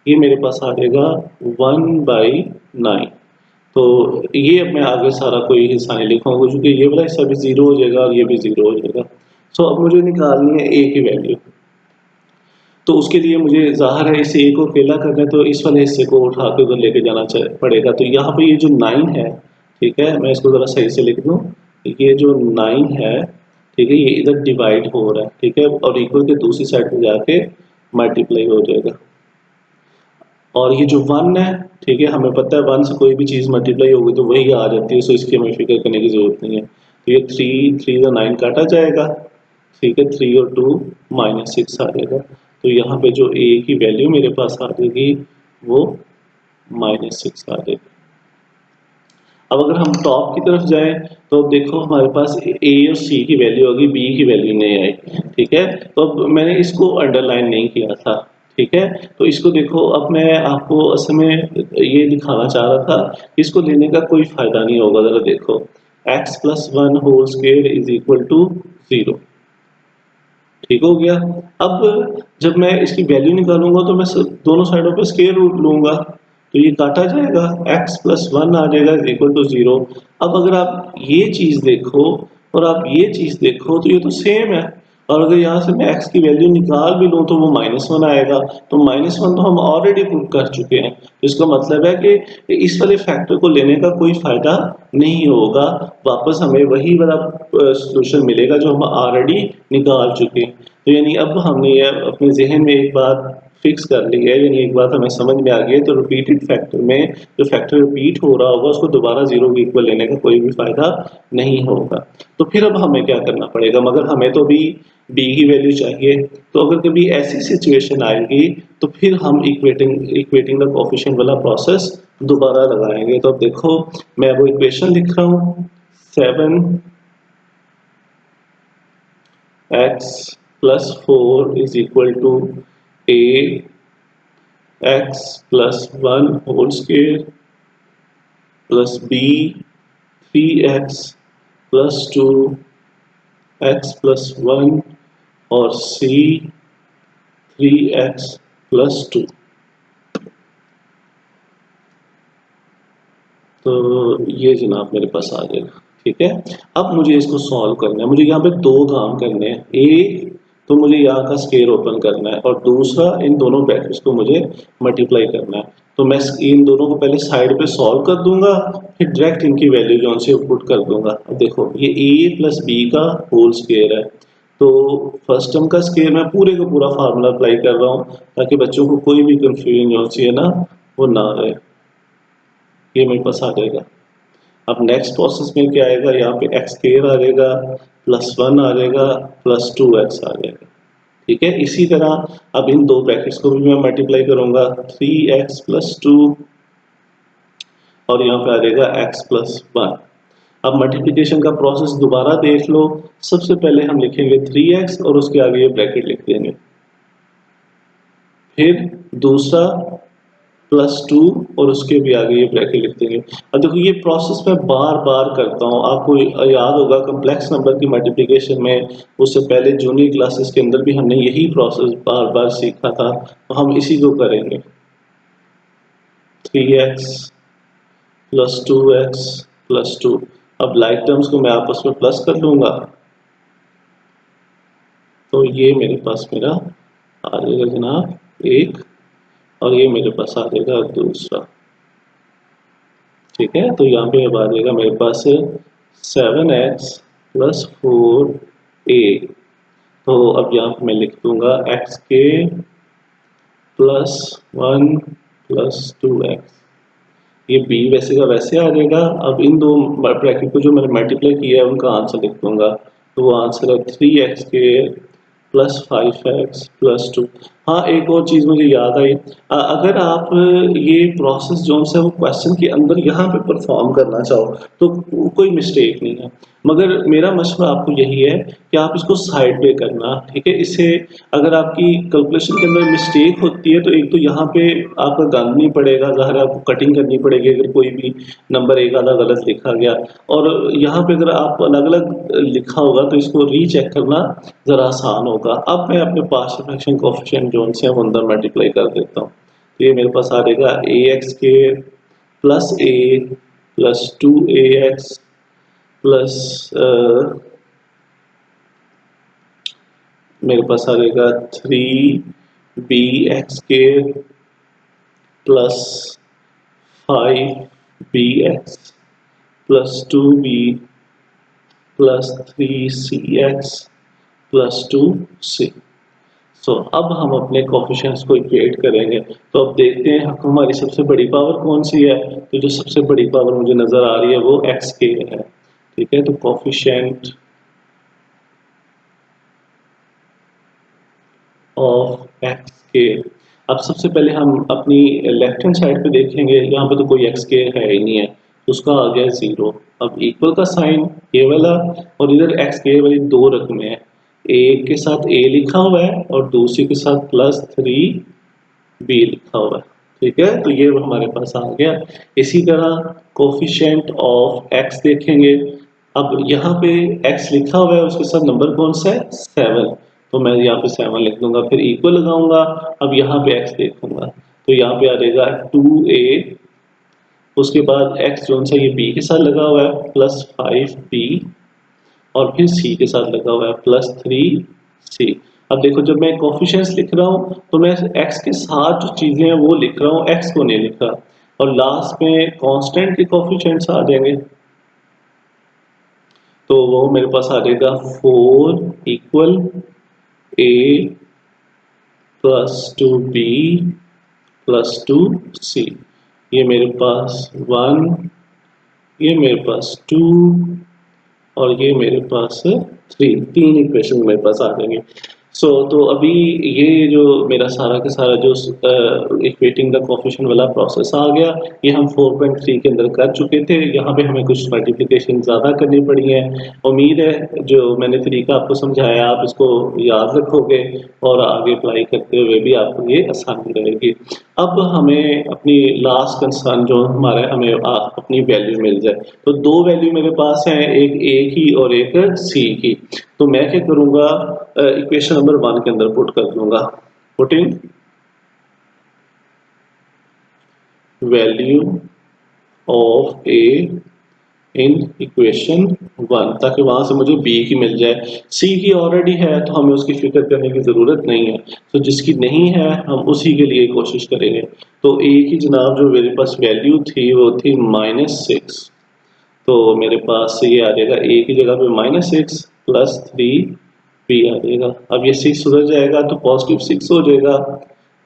ये मेरे पास आ जाएगा 1/9। तो ये अब मैं आगे सारा कोई हिस्सा नहीं लिखूंगा क्योंकि ये वाला हिस्सा भी 0 हो जाएगा और ये भी 0 हो जाएगा। सो अब मुझे निकालनी है ए की वैल्यू। तो उसके लिए मुझे ज़ाहिर है इस ए को अकेला करना है, तो इस वाले हिस्से को उठा के उधर लेके जाना पड़ेगा। तो यहाँ पे ये जो 9 है, ठीक है, मैं इसको ज़रा सही से लिख दूँ। ये जो 9 है, ठीक है, ये इधर डिवाइड हो रहा है, ठीक है, और इक्वल के दूसरी साइड पे जाके मल्टीप्लाई हो जाएगा। और ये जो 1 है, ठीक है, हमें पता है 1 से कोई भी चीज़ मल्टीप्लाई होगी तो वही आ जाती है, सो इसकी हमें फिक्र करने की ज़रूरत नहीं है। तो ये 3 और 9 काटा जाएगा, ठीक है, 3 और 2 -6 आ जाएगा। तो यहाँ पे जो ए की वैल्यू मेरे पास आ जाएगी वो -6 आ जाएगी। अब अगर हम टॉप की तरफ जाएं तो अब देखो हमारे पास ए और सी की वैल्यू होगी, बी की वैल्यू नहीं आई, ठीक है। तो अब मैंने इसको अंडरलाइन नहीं किया था, ठीक है। तो इसको देखो, अब मैं आपको असल में ये दिखाना चाह रहा था, इसको लेने का कोई फायदा नहीं होगा। जरा देखो, x + 1 whole square is equal to 0, ठीक हो गया। अब जब मैं इसकी वैल्यू निकालूंगा तो मैं दोनों साइडों पे स्क्वायर रूट लूंगा, तो ये काटा जाएगा, x + 1 आ जाएगा इक्वल टू 0। अब अगर आप ये चीज देखो और आप ये चीज देखो तो ये तो सेम है। और अगर यहाँ से मैं x की वैल्यू निकाल भी लूँ तो वो -1 आएगा। तो -1 तो हम ऑलरेडी पुट कर चुके हैं, तो इसका मतलब है कि इस वाले फैक्टर को लेने का कोई फायदा नहीं होगा। वापस हमें वही वाला सॉल्यूशन मिलेगा जो हम ऑलरेडी निकाल चुके हैं। तो यानी अब हमने ये अपने जहन में एक बात फिक्स कर ली है, यानी एक बात हमें समझ में आ गई है। तो रिपीटेड फैक्टर में जो फैक्टर रिपीट हो रहा होगा उसको दोबारा 0 के इक्वल लेने का कोई भी फायदा नहीं होगा। तो फिर अब हमें क्या करना पड़ेगा, मगर हमें तो भी बी की वैल्यू चाहिए। तो अगर कभी ऐसी सिचुएशन आएगी तो फिर हम इक्वेटिंग द कोफिशिएंट वाला प्रोसेस दोबारा लगाएंगे। तो अब देखो, मैं वो इक्वेशन लिख रहा हूँ, 7x + 4 is equal to x + 1 whole square plus b 3x + 2 x + 1 और c 3x + 2। तो ये जनाब मेरे पास आ जाएगा, ठीक है। अब मुझे इसको सॉल्व करना है, मुझे यहाँ पे दो काम करने हैं। एक तो मुझे यहाँ का स्क्वायर ओपन करना है और दूसरा इन दोनों ब्रैकेट्स को मुझे मल्टीप्लाई करना है। तो मैं इन दोनों को पहले साइड पे सॉल्व कर दूंगा, फिर डायरेक्ट इनकी वैल्यू जो से पुट कर दूंगा। अब देखो, ये a + b का होल स्क्वायर है, तो फर्स्ट टर्म का स्क्वायर मैं पूरे का पूरा फार्मूला अप्लाई कर रहा हूँ ताकि बच्चों को कोई भी कंफ्यूजन जो है ना वो ना रहे। ये मेरे पास आ जाएगा। अब नेक्स्ट प्रोसेस में क्या आएगा, यहाँ पे x स्क्वायर आ जाएगा, +1 आ जाएगा, +2x आ जाएगा, ठीक है। इसी तरह अब इन दो ब्रैकेट्स को भी मैं मल्टीप्लाई करूंगा, 3x + 2 और यहाँ पे आ जाएगा x + 1। अब मल्टीप्लिकेशन का प्रोसेस दोबारा देख लो। सबसे पहले हम लिखेंगे 3x और उसके आगे ये ब्रैकेट लिख देंगे, फिर दूसरा +2 और उसके भी आगे ये ब्रैकेट लिख देंगे। अब देखो, ये प्रोसेस मैं बार बार करता हूँ, आपको याद होगा कम्प्लेक्स नंबर की मल्टीप्लिकेशन में उससे पहले जूनियर क्लासेस के अंदर भी हमने यही प्रोसेस बार बार सीखा था, तो हम इसी को करेंगे। 3x + 2x + 2। अब लाइक टर्म्स को मैं आपस में प्लस कर लूंगा, तो ये मेरे पास मेरा आ जाएगा जनाब एक, और ये मेरे पास आ जाएगा दूसरा, ठीक है। तो यहाँ पे अब आ जाएगा मेरे पास 7x + 4a। तो अब यहाँ पे मैं लिख दूंगा x के +1 + 2x। ये b वैसे का वैसे आ जाएगा। अब इन दो ब्रैकेट को जो मैंने मल्टीप्लाई किया है उनका आंसर लिख दूंगा, तो वो आंसर है 3x के +5x + 2। हाँ, एक और चीज़ मुझे याद आई, अगर आप ये प्रोसेस जो है वो क्वेश्चन के अंदर यहाँ पे परफॉर्म करना चाहो तो कोई मिस्टेक नहीं है, मगर मेरा मशवरा आपको यही है कि आप इसको साइड पे करना, ठीक है। इससे अगर आपकी कैलकुलेशन के अंदर मिस्टेक होती है तो एक तो यहाँ पे आपका गंद नहीं पड़ेगा, ज़ाहिर है आपको कटिंग करनी पड़ेगी अगर कोई भी नंबर एक आधा गलत लिखा गया, और यहाँ पे अगर आप अलग अलग लिखा होगा तो इसको रीचेक करना ज़रा आसान होगा। अब मैं अपने पार्शियल फ्रैक्शन कोएफिशिएंट जो से हम अंदर मल्टीप्लाई कर देता हूँ, तो ये मेरे पास आ जाएगा ax के +a प्लस 2ax प्लस मेरे पास आ जाएगा 3bx plus 5bx plus 2b plus 3cx plus 2c। सो अब हम अपने कोफिशिएंट्स को इक्वेट करेंगे। तो अब देखते हैं हमारी सबसे बड़ी पावर कौन सी है। तो जो सबसे बड़ी पावर मुझे नजर आ रही है वो एक्स के है। ठीक है, तो कोफिशिएंट ऑफ एक्स के। अब सबसे पहले हम अपनी लेफ्ट हैंड साइड पे देखेंगे, यहाँ पे तो कोई एक्स के है ही नहीं है, तो उसका आ गया 0। अब इक्वल का साइन ये वाला, और इधर एक्स के वाली दो रकमें हैं, एक के साथ ए लिखा हुआ है और दूसरी के साथ प्लस 3b लिखा हुआ है। ठीक है, तो ये हमारे पास आ गया। इसी तरह कोफिशिएंट ऑफ एक्स देखेंगे। अब यहाँ पे x लिखा हुआ है, उसके साथ नंबर कौन सा है 7, तो मैं यहाँ पे 7 लिख दूंगा, फिर इक्वल लगाऊंगा। अब यहाँ पे x देखूंगा, तो यहाँ पे आ जाएगा 2a, उसके बाद x जो सा ये b के साथ लगा हुआ है प्लस 5b, और फिर c के साथ लगा हुआ है प्लस 3c। अब देखो जब मैं कोफिशिएंट्स लिख रहा हूँ तो मैं x के साथ जो चीजें हैं वो लिख रहा हूँ, x को नहीं लिख रहा, और लास्ट में कांस्टेंट के कोफिशिएंट्स आ जाएंगे। तो वो मेरे पास आ जाएगा 4 equal a plus 2b plus 2c। ये मेरे पास 1, ये मेरे पास 2, और ये मेरे पास 3 इक्वेशन मेरे पास आ जाएंगे। तो अभी ये जो मेरा सारा का सारा जो इक्वेटिंग द कोफिशिएंट वाला प्रोसेस आ गया, ये हम 4.3 के अंदर कर चुके थे। यहाँ पे हमें कुछ मल्टीप्लिकेशन ज़्यादा करनी पड़ी है। उम्मीद है जो मैंने तरीका आपको समझाया आप इसको याद रखोगे और आगे अप्लाई करते हुए भी आपको ये आसानी रहेगी। अब हमें अपनी लास्ट कंसर्न जो हमारा हमें अपनी वैल्यू मिल जाए। तो दो वैल्यू मेरे पास है, एक ए की और एक सी की। तो मैं क्या करूंगा, इक्वेशन नंबर 1 के अंदर पुट कर दूंगा, putting value of A in equation 1, ताकि वहां से मुझे बी की मिल जाए। सी की ऑलरेडी है तो हमें उसकी फिक्र करने की जरूरत नहीं है, तो जिसकी नहीं है हम उसी के लिए कोशिश करेंगे। तो ए की जनाब जो मेरे पास वैल्यू थी वो थी -6, तो मेरे पास ये आ जाएगा ए की जगह पे -6 प्लस 3b आ जाएगा। अब ये 6 उधर जाएगा तो पॉजिटिव 6 हो जाएगा,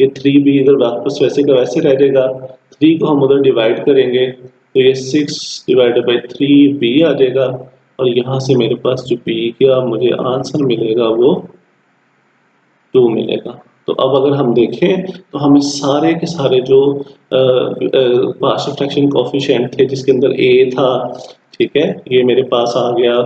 ये 3b इधर वापस वैसे का वैसे रह जाएगा। 3 को हम उधर डिवाइड करेंगे तो ये 6 डिवाइडेड बाई 3b आ जाएगा, और यहाँ से मेरे पास जो b का मुझे आंसर मिलेगा वो 2 मिलेगा। तो अब अगर हम देखें तो हमें सारे के सारे जो पार्शियल फ्रैक्शन कोफिशिएंट थे जिसके अंदर a था, ठीक है, ये मेरे पास आ गया,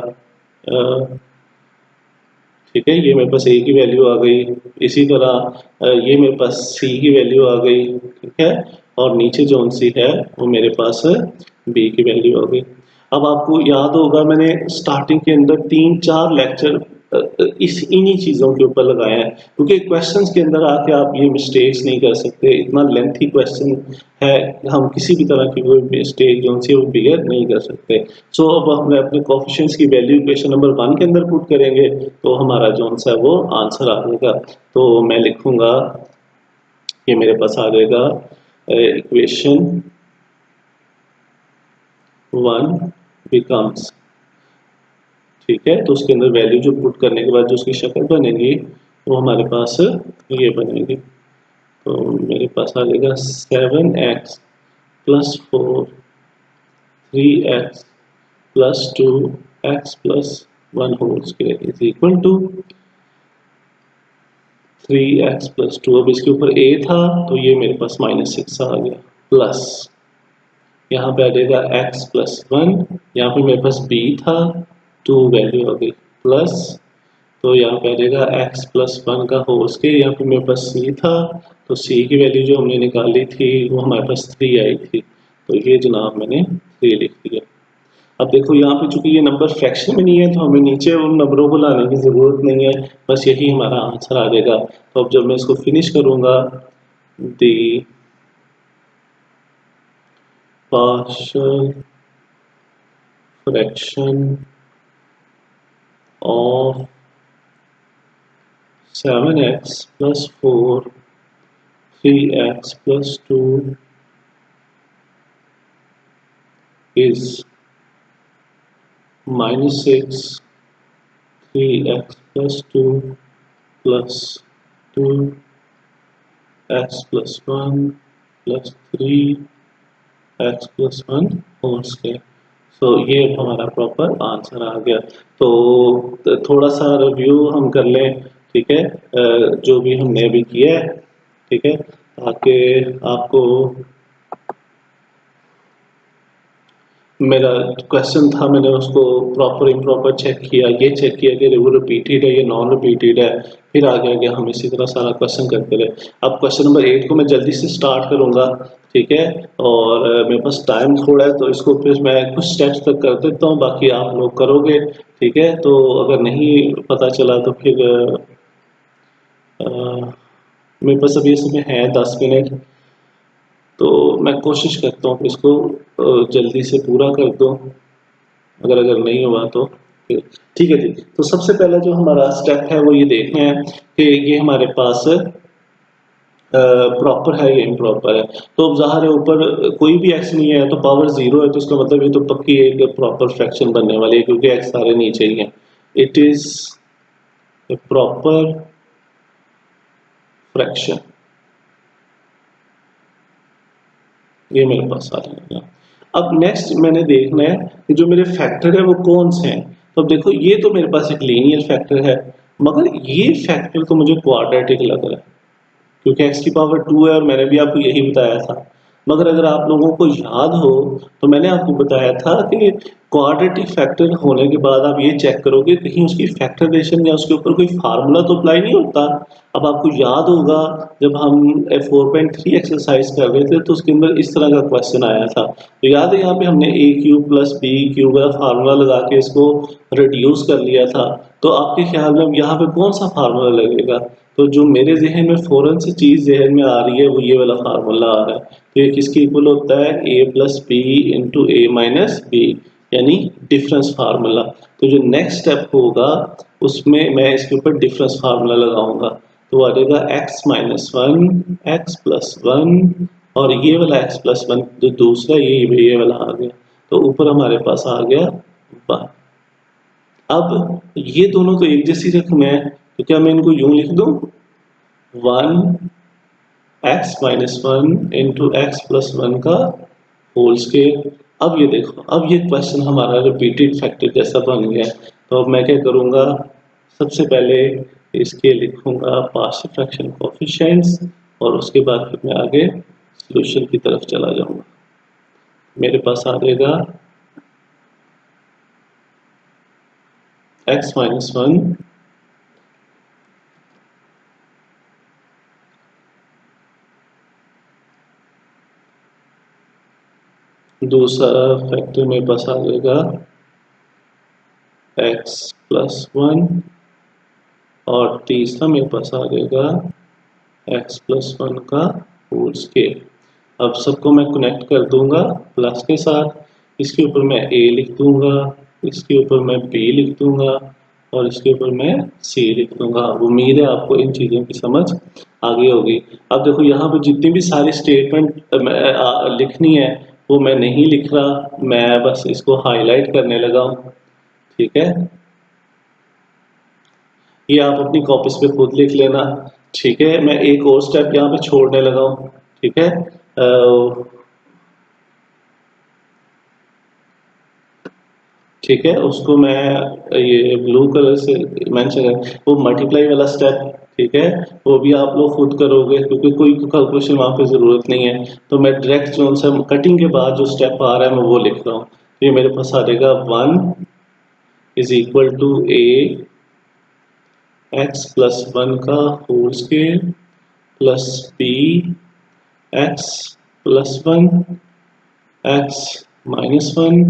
ठीक है, ये मेरे पास a की वैल्यू आ गई। इसी तरह ये मेरे पास c की वैल्यू आ गई, ठीक है, और नीचे जो सी है वो मेरे पास b की वैल्यू आ गई। अब आपको याद होगा मैंने स्टार्टिंग के अंदर 3-4 लेक्चर इस इन्हीं चीज़ों के ऊपर लगाए हैं, क्योंकि क्वेश्चंस के अंदर आके आप ये मिस्टेक्स नहीं कर सकते। इतना लेंथी क्वेश्चन है, हम किसी भी तरह की कोई मिस्टेक जो सी वो बियर नहीं कर सकते। सो अब हम अपने कोफिशिएंट्स की वैल्यू इक्वेशन नंबर 1 के अंदर पुट करेंगे तो हमारा जो सा है वो आंसर आ जाएगा। तो मैं लिखूंगा, ये मेरे पास आ जाएगा इक्वेशन 1 बिकम्स, ठीक है, तो उसके अंदर वैल्यू जो पुट करने के बाद जो उसकी शक्ल बनेगी वो हमारे पास ये बनेगी। तो मेरे पास आ जाएगा 7x plus 4 3x plus 2x plus 1 whole square is equal to 3x plus 2। अब इसके ऊपर a था तो ये मेरे पास -6 आ गया, प्लस यहाँ पे आ जाएगा x प्लस 1, यहाँ पे मेरे पास b था 2 वैल्यू आ गई, प्लस तो यहाँ पे आ जाएगा x प्लस 1 का होल स्क्वायर, यहाँ पे मेरे पास c था तो c की वैल्यू जो हमने निकाली थी वो हमारे पास 3 आई थी, तो ये जनाब मैंने 3 लिख दिया। अब देखो यहाँ पे चूंकि ये नंबर फ्रैक्शन में नहीं है तो हमें नीचे उन नंबरों को लाने की जरूरत नहीं है, बस यही हमारा आंसर आ जाएगा। तो अब जब मैं इसको फिनिश करूंगा, the partial fraction of 7x plus 4 3x plus 2 is minus 6 3x plus 2 plus 2x plus 1 plus 3x plus 1 whole square. So ये हमारा प्रॉपर आंसर आ गया। तो थोड़ा सा रिव्यू हम कर लें, ठीक है, जो भी हमने अभी किया है, ठीक है, ताकि आपको मेरा क्वेश्चन था, मैंने उसको प्रॉपर इम्प्रॉपर चेक किया, ये चेक किया कि वो रिपीटेड है या नॉन रिपीटेड है, फिर आगे आगे हम इसी तरह सारा क्वेश्चन करते रहे। अब क्वेश्चन नंबर 8 को मैं जल्दी से स्टार्ट करूंगा, ठीक है, और मेरे पास टाइम थोड़ा है तो इसको फिर मैं कुछ स्टेप्स तक कर देता हूँ, बाकी आप लोग करोगे, ठीक है। तो अगर नहीं पता चला तो फिर मेरे पास अभी इसमें है 10 मिनट, तो मैं कोशिश करता हूँ कि इसको जल्दी से पूरा कर दूँ। अगर अगर नहीं हुआ तो फिर ठीक है जी। तो सबसे पहला जो हमारा स्टेप है वो ये देखना है कि ये हमारे पास प्रॉपर है या इम्प्रॉपर है। तो अब ज़ाहिर है ऊपर कोई भी एक्स नहीं है तो पावर 0 है, तो इसका मतलब ये तो पक्की एक प्रॉपर फ्रैक्शन बनने वाली है, क्योंकि एक्स सारे नीचे ही हैं। It is a proper fraction, ये मेरे पास आ जाएगा। अब नेक्स्ट मैंने देखना है कि जो मेरे फैक्टर है वो कौन से हैं। तो अब देखो ये तो मेरे पास एक लीनियर फैक्टर है, मगर ये फैक्टर तो मुझे क्वाड्रेटिक लग रहा है, क्योंकि x की पावर 2 है और मैंने भी आपको यही बताया था। मगर अगर आप लोगों को याद हो तो मैंने आपको बताया था कि क्वाड्रेटिक फैक्टर होने के बाद आप ये चेक करोगे कहीं उसकी फैक्टराइजेशन या उसके ऊपर कोई फार्मूला तो अप्लाई नहीं होता। अब आपको याद होगा जब हम 4.3 एक्सरसाइज कर रहे थे तो उसके अंदर इस तरह का क्वेश्चन आया था, तो याद है यहाँ पे हमने a cube plus B cube का फार्मूला लगा के इसको रिड्यूस कर लिया था। तो आपके ख्याल में अब यहाँ पे कौन सा फार्मूला लगेगा? तो जो मेरे जहन में फौरन से चीज़ जहन में आ रही है वो ये वाला फार्मूला आ रहा है। तो ये किसके इक्वल होता है? a plus B into A minus B, यानी डिफरेंस फार्मूला। तो जो नेक्स्ट स्टेप होगा उसमें मैं इसके ऊपर डिफरेंस फार्मूला लगाऊंगा, तो आ जाएगा x minus one x plus one, और ये वाला x प्लस वन जो दूसरा ये वाला आ गया, तो ऊपर हमारे पास आ गया 1। अब ये दोनों तो एक जैसी रकम है, तो क्या मैं इनको यूं लिख दूं? 1 x minus one into x plus one का होल स्क्वायर। अब ये देखो, अब ये क्वेश्चन हमारा रिपीटेड फैक्टर जैसा बन गया। तो अब मैं क्या करूंगा, सबसे पहले इसके लिखूंगा पार्शियल फ्रैक्शन कोएफिशिएंट्स, और उसके बाद फिर मैं आगे सॉल्यूशन की तरफ चला जाऊंगा। मेरे पास आ जाएगा x माइनस वन दूसरा फैक्टर मेरे पास आ जाएगा x प्लस वन, और तीसरा मेरे पास आ जाएगा x प्लस वन का होल स्क्वायर। अब सबको मैं कनेक्ट कर दूंगा प्लस के साथ, इसके ऊपर मैं a लिख दूंगा, इसके ऊपर मैं b लिख दूंगा, और इसके ऊपर मैं c लिख दूंगा। उम्मीद है आपको इन चीज़ों की समझ आ गई होगी। अब देखो यहाँ पर जितनी भी सारी स्टेटमेंट लिखनी है वो मैं नहीं लिख रहा, मैं बस इसको हाईलाइट करने लगा हूँ, ठीक है। ये आप अपनी कॉपीज पे खुद लिख लेना, ठीक है। मैं एक और स्टेप यहाँ पे छोड़ने लगा हूँ, ठीक है। ठीक है, उसको मैं ये ब्लू कलर से मेंशन है, वो मल्टीप्लाई वाला स्टेप, ठीक है, वो भी आप लोग खुद करोगे क्योंकि कोई कैलकुलेशन वहाँ पे ज़रूरत नहीं है। तो मैं डायरेक्ट जो सा कटिंग के बाद जो स्टेप आ रहा है मैं वो लिख रहा हूँ। ये मेरे पास आ जाएगा 1 is equal to A x plus one का whole square plus B x plus one x minus one.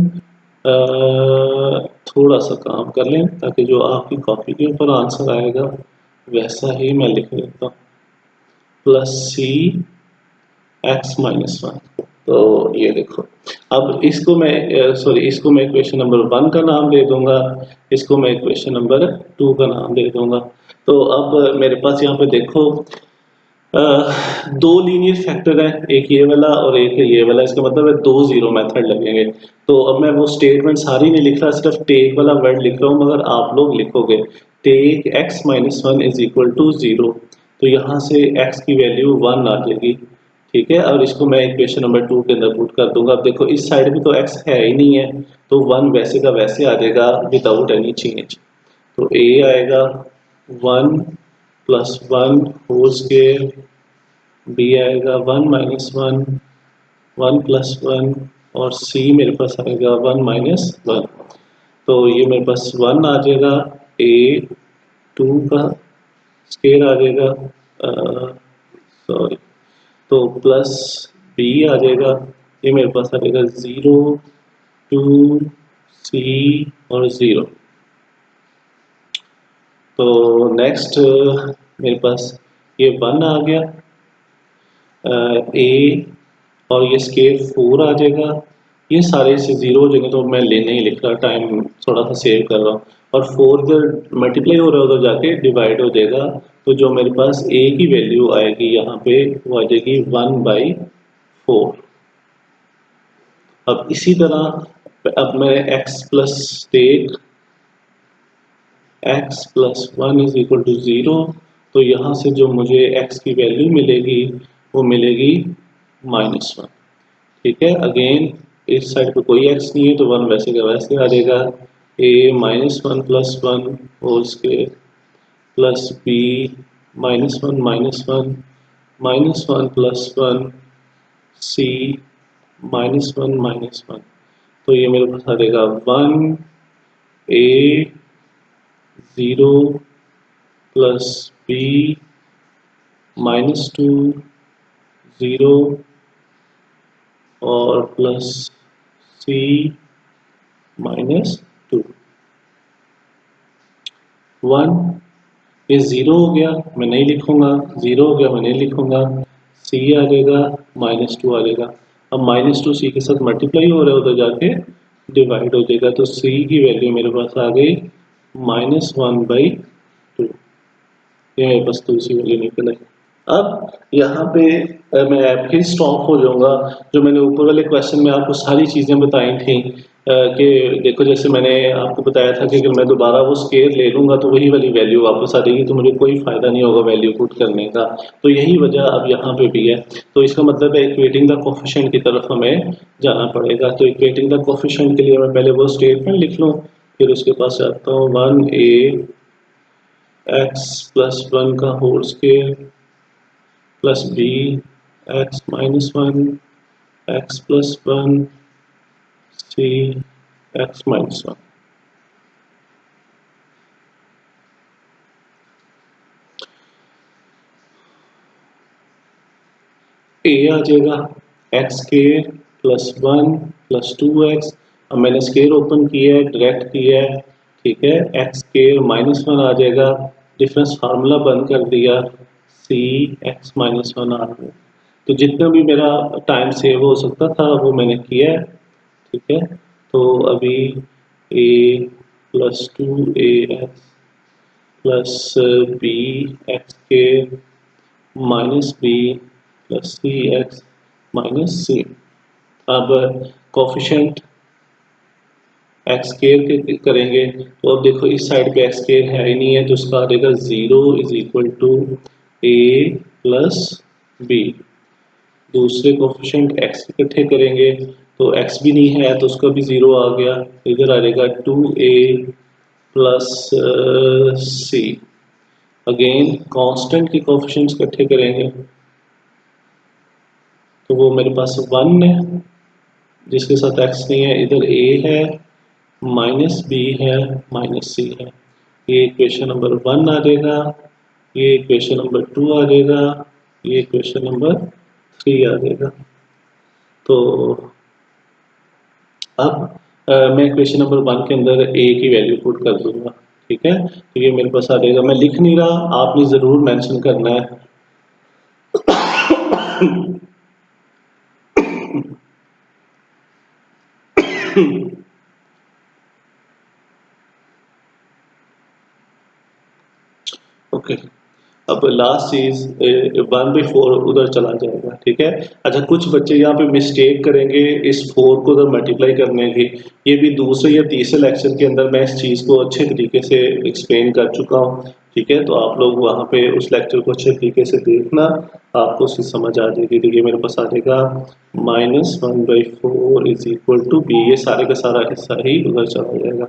थोड़ा सा काम कर लें ताकि जो आपकी कॉपी के ऊपर आंसर आएगा वैसा ही मैं लिख लेता हूँ, plus C X minus one. तो ये देखो, अब इसको मैं सॉरी इसको मैं इक्वेशन नंबर 1 का नाम दे दूंगा, इसको मैं इक्वेशन नंबर 2 का नाम दे दूंगा। तो अब मेरे पास यहाँ पे देखो दो लीनियर फैक्टर है, एक ये वाला और एक ये वाला, इसका मतलब है दो जीरो मेथड लगेंगे। तो अब मैं वो स्टेटमेंट सारी नहीं लिख रहा, सिर्फ टेक वाला वर्ड लिख रहा हूँ, मगर आप लोग लिखोगे take x minus one is equal to zero, तो यहाँ से x की वैल्यू 1 आ जाएगी, ठीक है। और इसको मैं इक्वेशन नंबर 2 के अंदर पुट कर दूंगा। अब देखो इस साइड में तो x है ही नहीं है, तो 1 वैसे का वैसे आ जाएगा विदाउट एनी चेंज। तो a आएगा 1 प्लस वन होल स्क्वायर, बी आएगा 1 माइनस वन, 1 प्लस वन, और सी मेरे पास आएगा 1 माइनस वन। तो ये मेरे पास 1 आ जाएगा, ए 2 का स्क्वायर आ जाएगा, सॉरी, तो प्लस बी आ जाएगा, ये मेरे पास आ जाएगा 0 2 सी और 0। तो नेक्स्ट मेरे पास ये 1 आ गया, ए और ये स्केल 4 आ जाएगा, ये सारे से जीरो हो जाएंगे, तो मैं ले नहीं लिख रहा, टाइम थोड़ा सा सेव कर रहा हूँ। और 4 जब मल्टीप्लाई हो रहा है उधर जाके डिवाइड हो जाएगा, तो जो मेरे पास ए की वैल्यू आएगी यहाँ पे वो आ जाएगी 1/4। अब इसी तरह अब मैं x plus take x plus one is equal to zero, तो यहाँ से जो मुझे x की वैल्यू मिलेगी वो मिलेगी -1, ठीक है। अगेन इस साइड पे कोई x नहीं है, तो 1 वैसे का वैसे आ जाएगा, a -1 plus one whole square plus b -1 -1 -1 plus one, c -1 -1। तो ये मेरे पास आ जाएगा 1 a 0 प्लस b -2 0 और प्लस c -2 1। ये 0 हो गया, मैं नहीं लिखूंगा, 0 हो गया मैं नहीं लिखूंगा, c आ जाएगा -2 आ जाएगा। अब -2 c के साथ मल्टीप्लाई हो रहा है, उधर जाके डिवाइड हो जाएगा, तो c की वैल्यू मेरे पास आ गई -1/2। ये मेरे पास दूसरी वैल्यू निकल आई। अब यहाँ पे मैं फिर स्टॉप हो जाऊंगा। जो मैंने ऊपर वाले क्वेश्चन में आपको सारी चीज़ें बताई थी कि देखो जैसे मैंने आपको बताया था कि अगर मैं दोबारा वो स्केयर ले लूँगा तो वही वाली वैल्यू वापस आ जाएगी, तो मुझे कोई फ़ायदा नहीं होगा वैल्यू पुट करने का। तो यही वजह अब यहाँ पे भी है। तो इसका मतलब है इक्वेटिंग द कोफिशिएंट की तरफ हमें जाना पड़ेगा। तो इक्वेटिंग द कोफिशिएंट के लिए मैं पहले वो स्टेटमेंट लिख लूँ, फिर उसके पास जाता हूँ 1a x प्लस वन का whole square plus b x -1 x plus one c x -1। a आ जाएगा x square plus one plus 2x। अब मैंने स्क्वायर ओपन किया है, डायरेक्ट किया है, ठीक है। x स्क्वायर -1 आ जाएगा, डिफरेंस फार्मूला बंद कर दिया, c x -1 आ गया। तो जितना भी मेरा टाइम सेव हो सकता था वो मैंने किया है, ठीक है। तो अभी a plus 2ax plus B X के minus B plus C X minus C. अब कोफिशिएंट एक्स स्केयर के करेंगे, तो अब देखो इस साइड पे एक्स स्केयर है ही नहीं है, तो उसका आ जाएगा 0 is equal to A plus B. दूसरे कोफिशिएंट एक्स इकट्ठे करेंगे, तो एक्स भी नहीं है तो उसका भी 0 आ गया, इधर आ जाएगा 2a प्लस सी। अगेन कांस्टेंट के कोफिशिएंट्स इकट्ठे करेंगे, तो वो मेरे पास 1 है जिसके साथ x नहीं है, इधर a है माइनस b है माइनस c है। ये इक्वेशन नंबर 1 आ जाएगा, ये इक्वेशन नंबर 2 आ जाएगा, ये इक्वेशन नंबर 3 आ जाएगा। तो अब मैं इक्वेशन नंबर 1 के अंदर a की वैल्यू पुट कर दूंगा, ठीक है। तो ये मेरे पास आ जाएगा, मैं लिख नहीं रहा, आपने जरूर मेंशन करना है। ओके, अब लास्ट चीज 1/4 उधर चला जाएगा, ठीक है। अच्छा, कुछ बच्चे यहाँ पे मिस्टेक करेंगे इस 4 को उधर मल्टीप्लाई करने की। ये भी दूसरे या तीसरे लेक्चर के अंदर मैं इस चीज को अच्छे तरीके से एक्सप्लेन कर चुका हूँ, ठीक है। तो आप लोग वहाँ पे उस लेक्चर को अच्छे तरीके से देखना, आपको उसकी समझ आ जाएगी। देखिए मेरे पास आ जाएगा -1/4 इज इक्वल टू बी, ये सारे का सारा हिस्सा ही उधर चला जाएगा।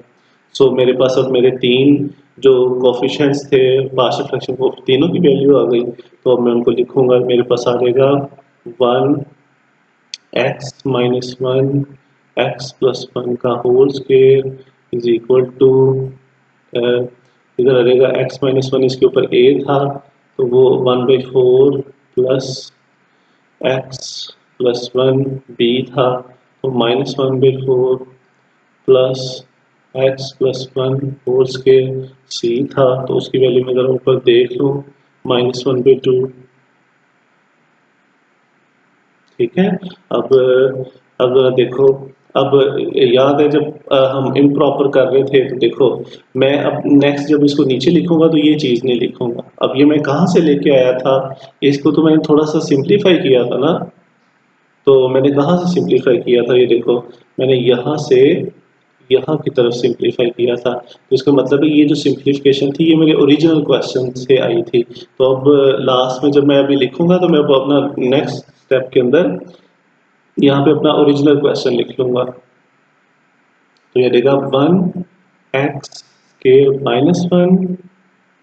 सो मेरे पास अब मेरे 3 जो कोएफिशिएंट्स थे पार्शियल फ्रैक्शन को, तीनों की वैल्यू आ गई। तो अब मैं उनको लिखूंगा, मेरे पास आ जाएगा 1 x माइनस 1 x प्लस 1 का whole square is equal to, इधर आ जाएगा x माइनस 1, इसके ऊपर a था तो वो 1/4 प्लस x प्लस 1 b था, तो -1/4 plus x plus 1 whole square c था। तो उसकी वैल्यू मैं जरा ऊपर देख लूँ, -1/2, ठीक है। अब देखो, अब याद है जब हम इम्प्रॉपर कर रहे थे तो देखो, मैं अब नेक्स्ट जब इसको नीचे लिखूंगा तो ये चीज़ नहीं लिखूंगा। अब ये मैं कहाँ से लेके आया था, इसको तो मैंने थोड़ा सा सिंप्लीफाई किया था ना। तो मैंने कहाँ से सिंप्लीफाई किया था, ये देखो, मैंने यहाँ से यहाँ की तरफ सिंप्लीफाई किया था। तो इसका मतलब है ये जो सिंप्लीफिकेशन थी ये मेरे ओरिजिनल क्वेश्चन से आई थी। तो अब लास्ट में जब मैं अभी लिखूंगा तो मैं अब अपना नेक्स्ट स्टेप के अंदर यहाँ पे अपना ओरिजिनल क्वेश्चन लिख लूंगा। तो ये देगा 1 x square minus 1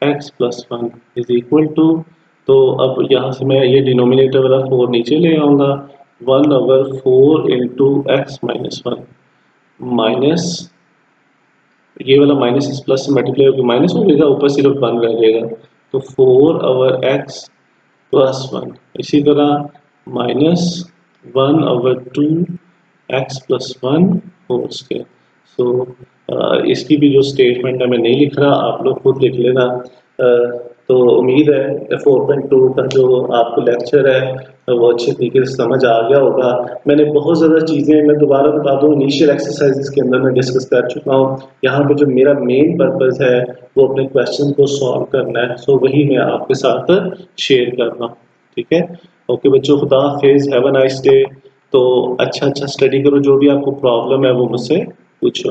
x plus 1 is equal to, तो अब यहाँ से मैं ये डिनोमिनेटर वाला 4 नीचे ले आऊंगा, 1/4 इंटू एक्स माइनस 1 माइनस, ये वाला माइनस इस प्लस से मल्टीप्लाई होकर माइनस हो जाएगा, ऊपर सिर्फ 1 रह जाएगा। तो 4/x प्लस 1, इसी तरह -1/2 x प्लस 1 होल स्क्वायर। सो इसकी भी जो स्टेटमेंट है मैं नहीं लिख रहा, आप लोग खुद लिख लेना। तो उम्मीद है 4.2 का जो आपको लेक्चर है वो अच्छे तरीके से समझ आ गया होगा। मैंने बहुत ज़्यादा चीज़ें, मैं दोबारा बता दूं, इनिशियल एक्सरसाइजेस के अंदर मैं डिस्कस कर चुका हूँ। यहाँ पे जो मेरा मेन पर्पस है वो अपने क्वेश्चन को सॉल्व करना है। सो वही मैं आपके साथ शेयर कर रहा हूँ, ठीक है। ओके बच्चों, खुदा हाफिज़, हैव अ नाइस डे। तो अच्छा स्टडी करो, जो भी आपको प्रॉब्लम है वो मुझसे पूछो।